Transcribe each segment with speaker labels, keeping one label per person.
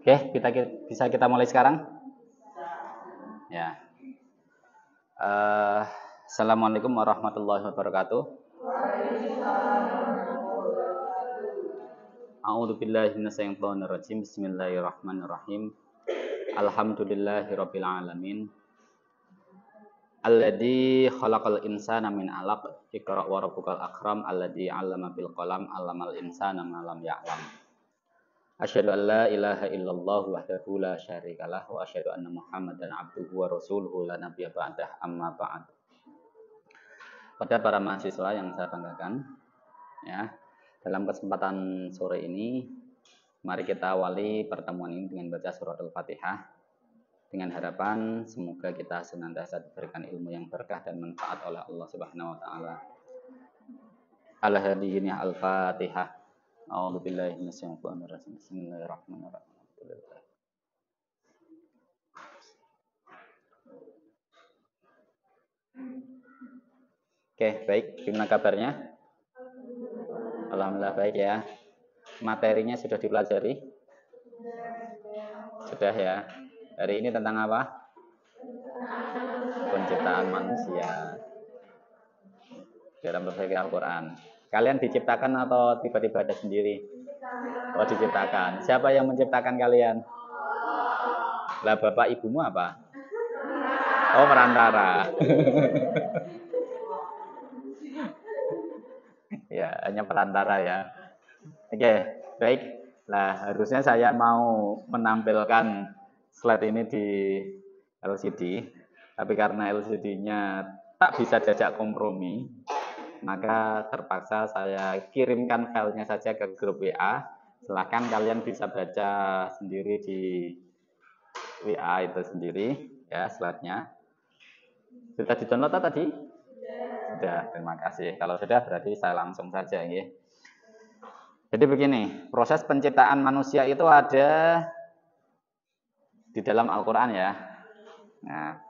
Speaker 1: Oke, bisa kita mulai sekarang? Ya. Assalamualaikum warahmatullahi wabarakatuh. A'udzubillahi minasyaitonirrajim. Bismillahirrahmanirrahim. Alhamdulillahirabbil alamin. Alladzi khalaqal insana min 'alaq. Iqra' wa rabbukal akram alladzi 'allama bil qalam 'allamal insana ma lam ya'lam. Asyhadu an la ilaha illallah wahdahu la syarikalah wa asyhadu anna Muhammadan abduhu wa rasuluhu la nabiyya ba'dah amma ba'd. Pada para mahasiswa yang saya banggakan, ya, dalam kesempatan sore ini mari kita awali pertemuan ini dengan baca surat Al-Fatihah dengan harapan semoga kita senantiasa diberikan ilmu yang berkah dan manfaat oleh Allah Subhanahu wa taala. Al-Hadiyyin Al-Fatihah. A'udzubillahi minasyaitonir rajim. Bismillahirrahmanirrahim. Oke, baik. Gimana kabarnya? Alhamdulillah baik ya. Materinya sudah dipelajari? Sudah ya. Hari ini tentang apa? Penciptaan manusia dalam berbagai Al-Quran. Kalian diciptakan atau tiba-tiba ada sendiri? Oh, diciptakan. Siapa yang menciptakan kalian? Lah, bapak ibumu apa? Oh, perantara. Ya, hanya perantara ya. Oke, baik. Nah, harusnya saya mau menampilkan slide ini di LCD, tapi karena LCD-nya tak bisa diajak kompromi, maka terpaksa saya kirimkan filenya saja ke grup WA. Silahkan kalian bisa baca sendiri di WA itu sendiri ya slide-nya. Sudah di-download tadi? Sudah, terima kasih. Kalau sudah berarti saya langsung saja ya. Jadi begini, proses penciptaan manusia itu ada di dalam Al-Quran ya. Nah,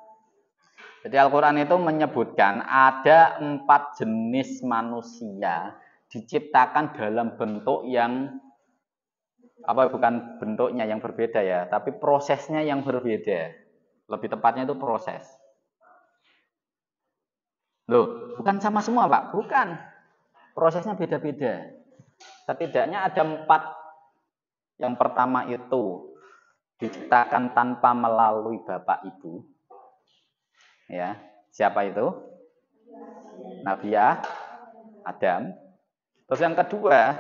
Speaker 1: jadi Al-Quran itu menyebutkan ada 4 jenis manusia diciptakan dalam bentuk yang bukan bentuknya yang berbeda ya, tapi prosesnya yang berbeda. Lebih tepatnya itu proses. Loh, bukan sama semua Pak, bukan. Prosesnya beda-beda. Setidaknya ada 4. Yang pertama itu diciptakan tanpa melalui bapak ibu. Ya, siapa itu? Nabi Adam. Terus yang kedua,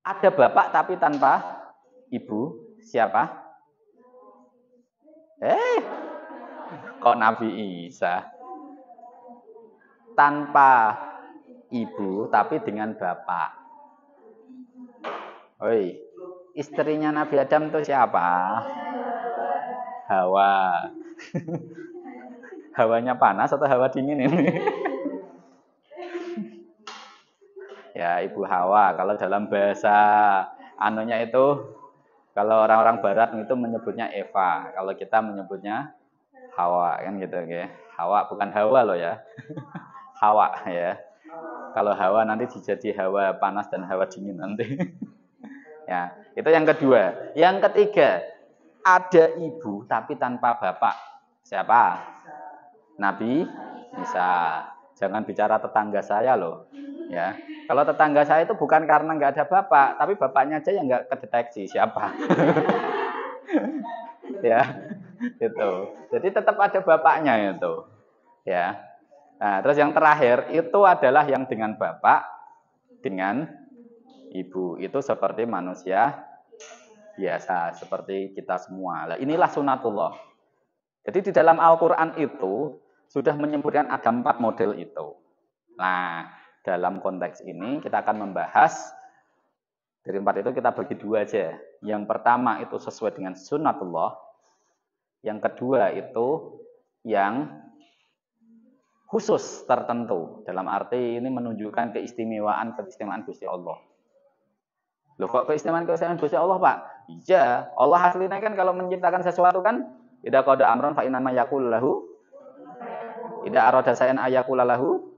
Speaker 1: ada bapak tapi tanpa ibu. Siapa? Kok Nabi Isa? Tanpa ibu tapi dengan bapak. Oi, istrinya Nabi Adam itu siapa? Hawa. Hawanya panas atau hawa dingin ini? Ya, Ibu Hawa. Kalau dalam bahasa anunya itu, kalau orang-orang barat itu menyebutnya Eva. Kalau kita menyebutnya Hawa, kan gitu ya. Hawa bukan Hawa loh ya. Hawa ya. Kalau Hawa nanti jadi hawa panas dan hawa dingin nanti. Ya, itu yang kedua. Yang ketiga, ada ibu tapi tanpa bapak. Siapa? Nabi Isa. Jangan bicara tetangga saya loh. Ya, kalau tetangga saya itu bukan karena nggak ada bapak, tapi bapaknya aja yang nggak kedeteksi siapa. Ya, itu. Jadi tetap ada bapaknya itu. Ya. Nah, terus yang terakhir itu adalah yang dengan bapak, dengan ibu. Itu seperti manusia biasa, seperti kita semua. Nah, inilah sunatullah. Jadi di dalam Al-Quran itu sudah menyebutkan ada 4 model itu. Nah, dalam konteks ini kita akan membahas dari 4 itu kita bagi 2 aja. Yang pertama itu sesuai dengan sunatullah. Yang kedua itu yang khusus tertentu. Dalam arti ini menunjukkan keistimewaan Gusti Allah. Loh kok keistimewaan Gusti Allah, Pak? Iya, Allah aslinya kan kalau menciptakan sesuatu kan idza qada amran fa inna ma yaqul lahu. Idza arada sayan ayaqul lahu.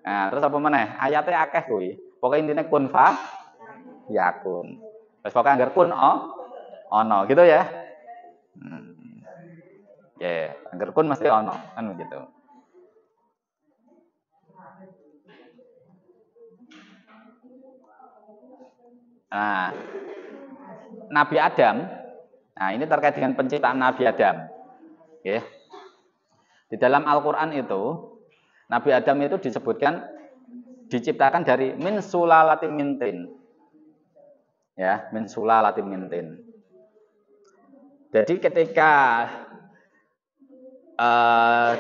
Speaker 1: Nah, terus apa meneh? Ayatnya akeh kuwi. Pokoke intine kun fa yakun. Terus pokoke anggar kun ono gitu ya. Ya, anggar kun mesti ono kan begitu. Nah, Nabi Adam, nah ini terkait dengan penciptaan Nabi Adam. Ya. Di dalam Al-Quran itu, Nabi Adam itu disebutkan diciptakan dari min sulalatin mintin. Ya, min sulalatin mintin. Jadi ketika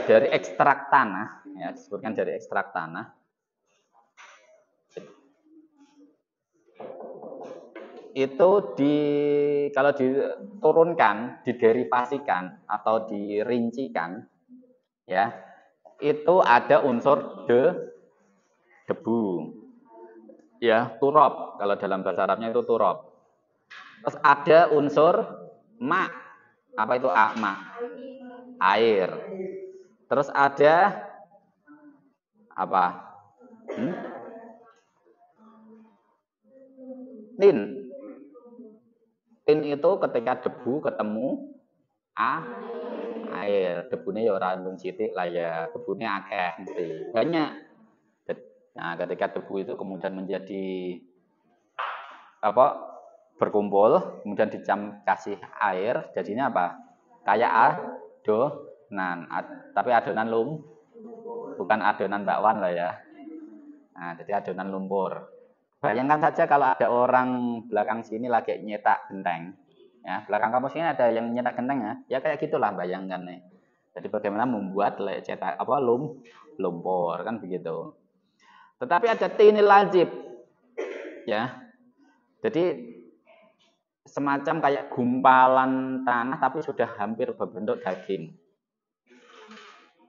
Speaker 1: dari ekstrak tanah, ya disebutkan dari ekstrak tanah, itu kalau diturunkan, diderivasikan atau dirincikan, ya itu ada unsur debu, ya turab. Kalau dalam bahasa Arabnya itu turab. Terus ada unsur ma, apa itu ma? Air. Terus ada apa? Tin. Tin itu ketika debu ketemu air, debunya ya ora ndung sithik lah ya, debunya akeh mesti. Banyak. Nah, ketika debu itu kemudian menjadi berkumpul, kemudian kasih air, jadinya apa? Kayak adonan, tapi adonan bukan adonan bakwan lah ya. Nah, jadi adonan lumpur. Bayangkan saja kalau ada orang belakang sini lagi nyetak genteng. Ya, belakang kampus ini ada yang nyetak genteng ya. Ya kayak gitulah bayangkan nih. Jadi bagaimana membuat cetak lumpur kan begitu. Tetapi ada tinil lazib. Ya. Jadi semacam kayak gumpalan tanah tapi sudah hampir berbentuk daging.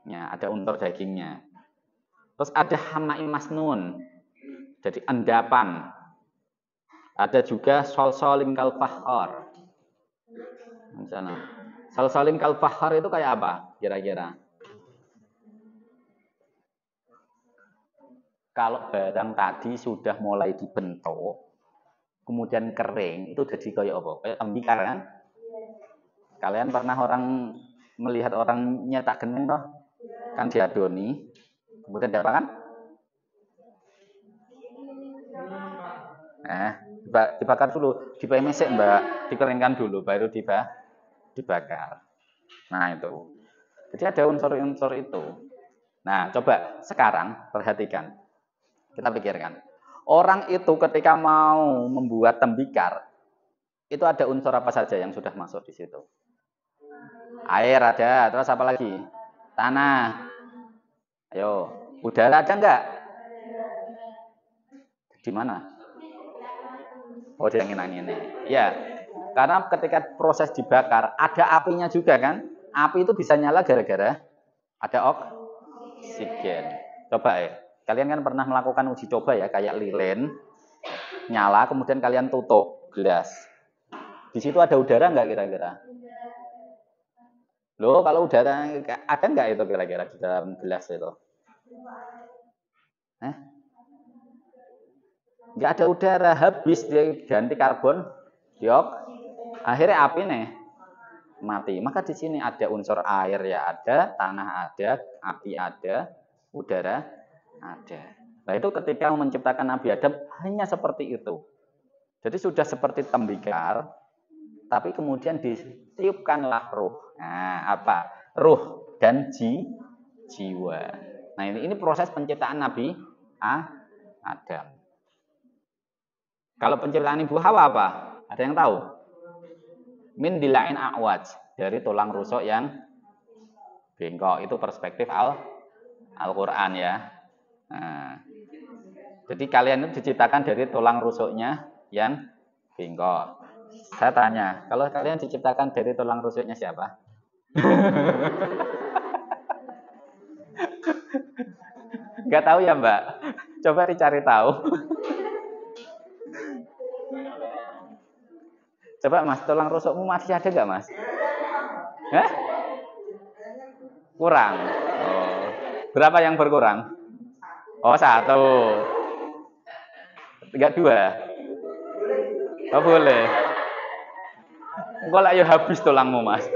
Speaker 1: Ya, ada unsur dagingnya. Terus ada hamai masnun. Jadi endapan. Ada juga solsolim kal fahar. Misalnya, solsolim kal fahar itu kayak apa kira-kira? Kalau barang tadi sudah mulai dibentuk, kemudian kering, itu jadi kayak apa? Kayak tembikar kan? Kalian pernah melihat orang nyetak genteng toh? Kan diadoni, kemudian apa kan? Dibakar dulu, dipemesek Mbak, dikeringkan dulu, baru dibakar. Nah itu. Jadi ada unsur-unsur itu. Nah coba sekarang perhatikan, kita pikirkan. Orang itu ketika mau membuat tembikar, itu ada unsur apa saja yang sudah masuk di situ? Air ada, terus apa lagi? Tanah. Ayo, udara ada enggak? Di mana? Oh, di angin ini. Ya, karena ketika proses dibakar ada apinya juga kan? Api itu bisa nyala gara-gara ada oksigen. Coba ya, kalian kan pernah melakukan uji coba ya, kayak lilin nyala, kemudian kalian tutup gelas. Di situ ada udara nggak kira-kira? Loh, kalau udara ada nggak itu kira-kira di dalam gelas itu? Nggak ada udara, habis dia ganti karbon dioksida. Akhirnya api nih mati. Maka di sini ada unsur air ya ada, tanah ada, api ada, udara ada. Nah itu ketika menciptakan Nabi Adam hanya seperti itu. Jadi sudah seperti tembikar, tapi kemudian ditiupkanlah ruh. Nah apa? Ruh dan jiwa. Nah, ini proses penciptaan Nabi Adam. Kalau penciptaan Ibu Hawa apa? Ada yang tahu? Min dilain a'waj, dari tulang rusuk yang bengkok. Itu perspektif Al-Quran ya. Nah, jadi kalian itu diciptakan dari tulang rusuknya yang bengkok. Saya tanya, kalau kalian diciptakan dari tulang rusuknya siapa? Gak tahu ya Mbak? Coba dicari tahu. Coba Mas, tulang rusukmu masih ada gak Mas? Hah? Kurang. Oh. Berapa yang berkurang? Oh, 1. Enggak 2. Oh, boleh. Engko lak yo habis tulangmu, Mas.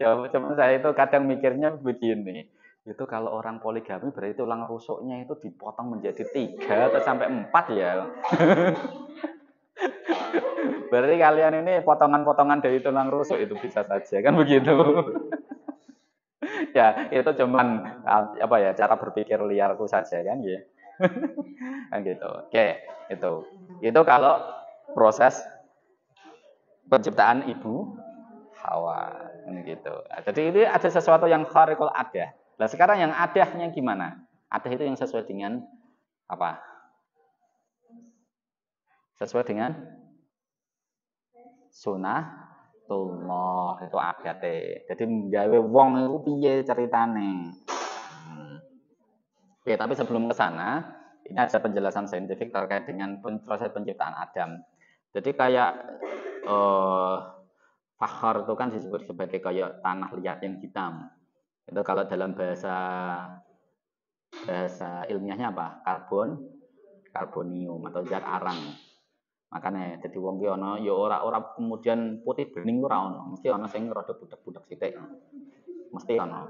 Speaker 1: Coba saya itu kadang mikirnya begini. Itu kalau orang poligami berarti tulang rusuknya itu dipotong menjadi 3 atau sampai 4 ya. Berarti kalian ini potongan-potongan dari tulang rusuk itu bisa saja kan begitu. Ya, itu cuman apa ya, cara berpikir liarku saja kan ya. Kan gitu. Oke, itu. Itu kalau proses penciptaan Ibu Hawa gitu. Jadi ini ada sesuatu yang khariqul adah. Nah, sekarang yang adahnya gimana? Adah itu yang sesuai dengan apa? Sesuai dengan sunatullah itu adate. Jadi gawe wong itu piye ceritane. Oke, tapi sebelum ke sana, ini ada penjelasan saintifik terkait dengan proses penciptaan Adam. Jadi kayak fakhar itu kan disebut sebagai kayak tanah liat yang hitam. Itu kalau dalam bahasa ilmiahnya apa? Karbonium atau zat arang. Makanya jadi wong ki ana ya ora kemudian putih bening ora ono, mesti ana sing rada budak-budak sithik. Mesti ana.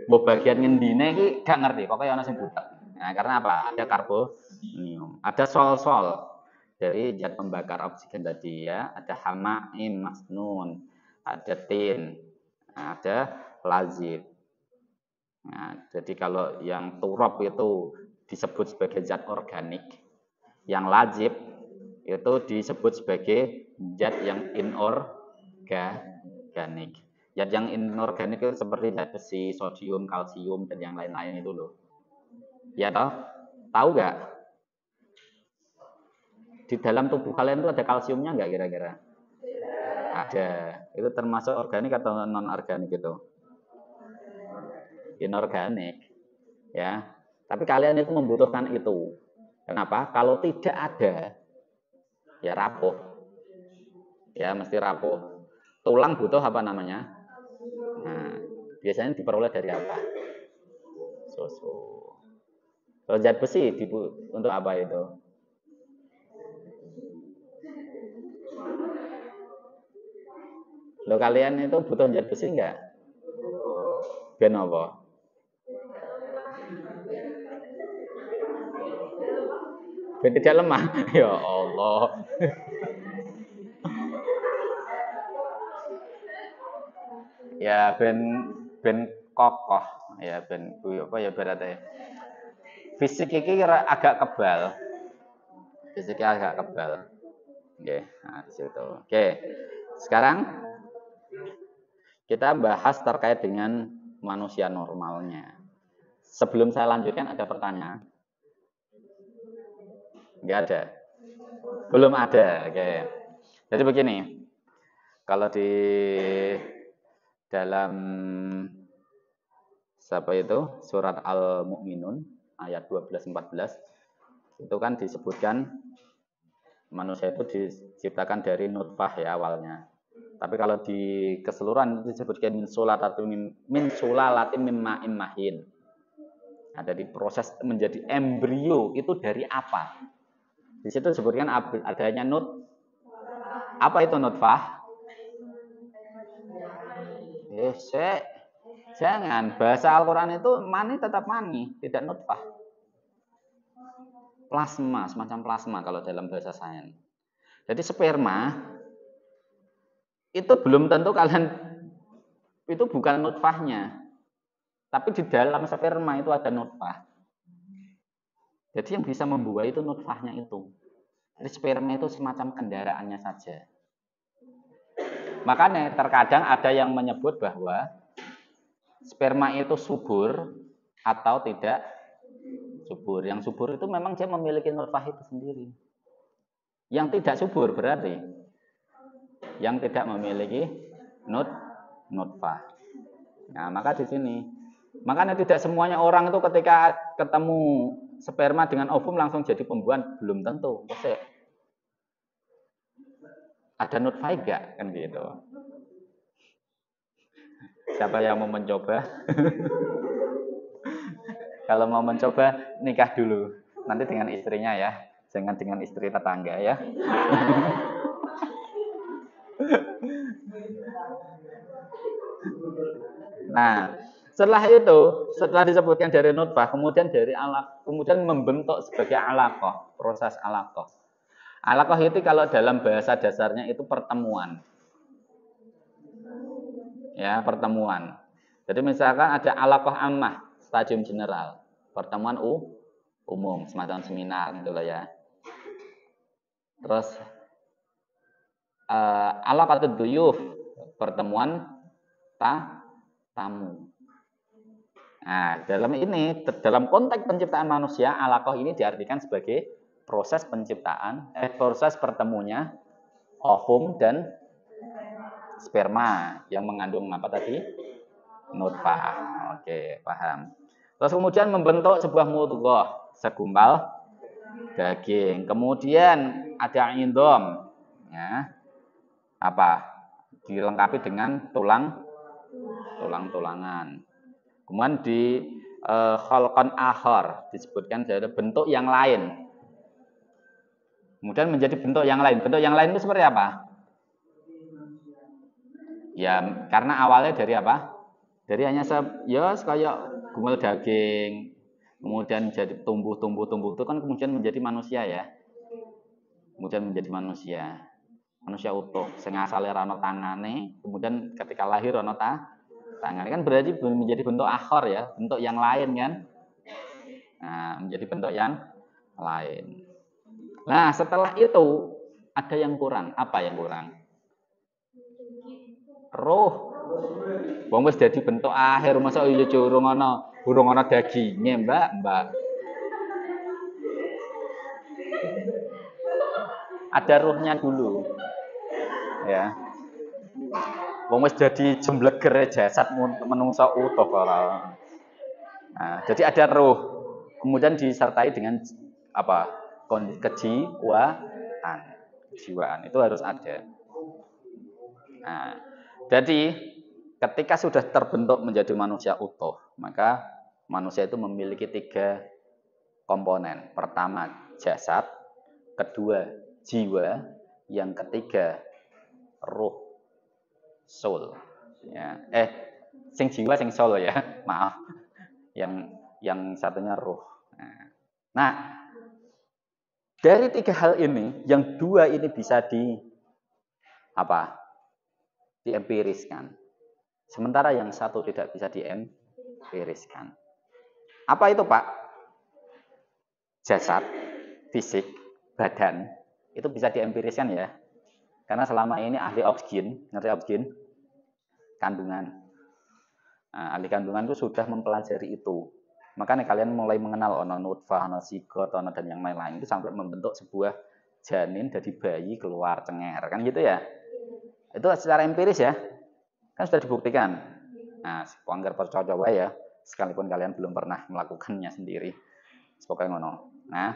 Speaker 1: Mbok bagian ngendine iki gak ngerti, pokoknya ana sing budak. Nah, karena apa? Ada karbonium, ada sol-sol dari zat pembakar oksigen tadi ya, ada hamaim masnun, ada tin, ada lazib. Nah, jadi kalau yang turab itu disebut sebagai zat organik, yang lazib itu disebut sebagai zat yang inorganik. Zat yang inorganik itu seperti zat besi, sodium, kalsium, dan yang lain-lain itu loh. Ya toh? Tahu nggak? Di dalam tubuh kalian itu ada kalsiumnya nggak kira-kira? Ada. Itu termasuk organik atau non-organik itu? Inorganik. Ya. Tapi kalian itu membutuhkan itu. Kenapa? Kalau tidak ada, ya rapuh. Ya, mesti rapuh. Tulang butuh apa namanya? Nah, biasanya diperoleh dari apa? Susu. Kalau zat besi untuk apa itu? Lo kalian itu butuh zat besi enggak? Ben apa? Ben tidak lemah. Ya Allah. Ya ben kokoh ya ben apa ya berarti fisik ini agak kebal, fisiknya agak kebal. Oke, nah di situ. Oke, sekarang kita bahas terkait dengan manusia normalnya. Sebelum saya lanjutkan ada pertanyaan? Enggak ada. Belum ada. Oke. Jadi begini. Kalau di dalam siapa itu surat Al-Mu'minun ayat 12-14 itu kan disebutkan manusia itu diciptakan dari nutfah ya awalnya. Tapi kalau di keseluruhan itu disebutkan min sulalatin min ma'in mahin. Nah, dari proses menjadi embrio itu dari apa? Di situ disebutkan adanya apa itu nutfah? Jangan, bahasa Al-Quran itu mani tetap mani, tidak nutfah. Plasma, semacam plasma kalau dalam bahasa sains. Jadi sperma itu belum tentu kalian itu bukan nutfahnya, tapi di dalam sperma itu ada nutfah. Jadi yang bisa membuah itu nutfahnya itu. Jadi sperma itu semacam kendaraannya saja. Makanya terkadang ada yang menyebut bahwa sperma itu subur atau tidak subur. Yang subur itu memang dia memiliki nutfah itu sendiri. Yang tidak subur berarti yang tidak memiliki nutfah. Nah, maka di sini, makanya tidak semuanya orang itu ketika ketemu sperma dengan ovum langsung jadi pembuahan, belum tentu. Ada nutfah enggak kan gitu. Siapa yang mau mencoba? Kalau mau mencoba nikah dulu. Nanti dengan istrinya ya, jangan dengan istri tetangga ya. Nah, setelah disebutkan dari nutfah, kemudian dari alaq, kemudian membentuk sebagai alaqah, proses alaqah. Alaqah itu kalau dalam bahasa dasarnya itu pertemuan. Ya, pertemuan. Jadi misalkan ada alaqah ammah, stadium general, pertemuan umum, semacam seminar gitu loh ya. Terus alaqatud duyuf, pertemuan tamu. Nah, dalam konteks penciptaan manusia, alaqah ini diartikan sebagai proses penciptaan, proses pertemunya ovum dan sperma yang mengandung apa tadi? Nutfah. Oke, paham. Terus kemudian membentuk sebuah mudghah, segumpal daging. Kemudian ada indom, ya. Apa? Dilengkapi dengan tulang-tulangan. Kemudian di khalqan akhar disebutkan dari bentuk yang lain. Kemudian menjadi bentuk yang lain. Bentuk yang lain itu seperti apa? Ya, karena awalnya dari apa? Dari hanya kayak gumul daging, kemudian jadi tumbuh itu kan kemudian menjadi manusia ya. Kemudian menjadi manusia utuh. Sing asale ra ono tangane, kemudian ketika lahir ono tangan kan berarti menjadi bentuk akhir ya, bentuk yang lain kan. Nah, menjadi bentuk yang lain. Nah, setelah itu ada yang kurang. Apa yang kurang? Roh. Wong wis dadi bentuk akhir masa iya urung ana daginge, Mbak. Ada ruhnya dulu. Ya. Wong wis dadi jembleger jasad menungso utuh ora. Nah, jadi ada roh. Kemudian disertai dengan apa? Kejiwaan itu harus ada. Nah, jadi ketika sudah terbentuk menjadi manusia utuh, maka manusia itu memiliki 3 komponen. Pertama, jasad, kedua, jiwa, yang ketiga, ruh, soul. Ya. Sing jiwa, sing soul ya, maaf. Yang satunya ruh. Nah, dari 3 hal ini, yang 2 ini bisa diempiriskan. Sementara yang satu tidak bisa diempiriskan. Apa itu, Pak? Jasad, fisik, badan, itu bisa diempiriskan ya. Karena selama ini ahli oksigen, ngerti oksigen? Kandungan. Nah, ahli kandungan itu sudah mempelajari itu. Makanya kalian mulai mengenal ono nutfah, ono zigot, ono dan yang lain-lain itu sampai membentuk sebuah janin dari bayi keluar cenger, kan gitu ya. Itu secara empiris ya. Kan sudah dibuktikan. Nah, anggar percaya coba ya, sekalipun kalian belum pernah melakukannya sendiri. Pokoknya ngono. Nah,